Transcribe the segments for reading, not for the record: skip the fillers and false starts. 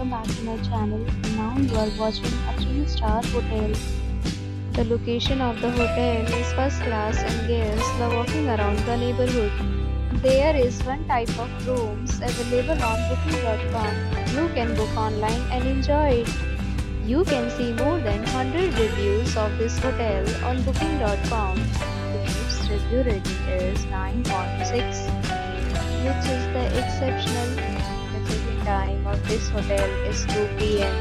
welcome back to my channel. Now you are watching a 3-star hotel. The location of the hotel is first class and gives the walking around the neighborhood. There is one type of rooms available on booking.com. You can book online and enjoy it. You can see more than 100 reviews of this hotel on booking.com. Its review rating is 9.6, which is the exceptional. The check-in time of this hotel is 2 p.m.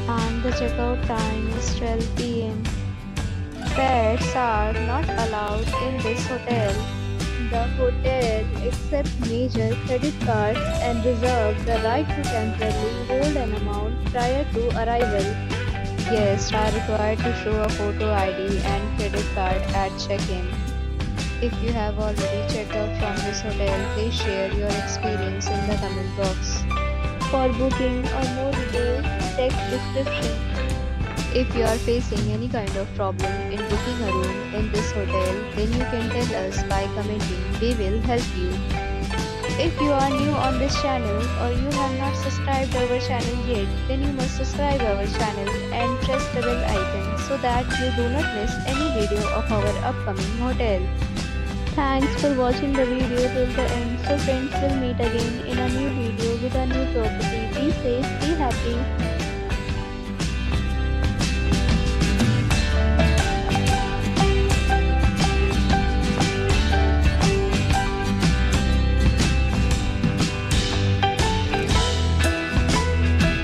and the checkout time is 12 p.m. Pets are not allowed in this hotel. The hotel accepts major credit cards and reserves the right to temporarily hold an amount prior to arrival. Guests are required to show a photo ID and credit card at check-in. If you have already checked out from this hotel, please share your experience in the comment box. For booking or more details, text description. If you are facing any kind of problem in booking a room in this hotel, then you can tell us by commenting. We will help you. If you are new on this channel or you have not subscribed our channel yet, then you must subscribe our channel and press the bell icon so that you do not miss any video of our upcoming hotel. Thanks for watching the video till the end. So friends, will meet again in a new video with a new property. Be safe, be happy.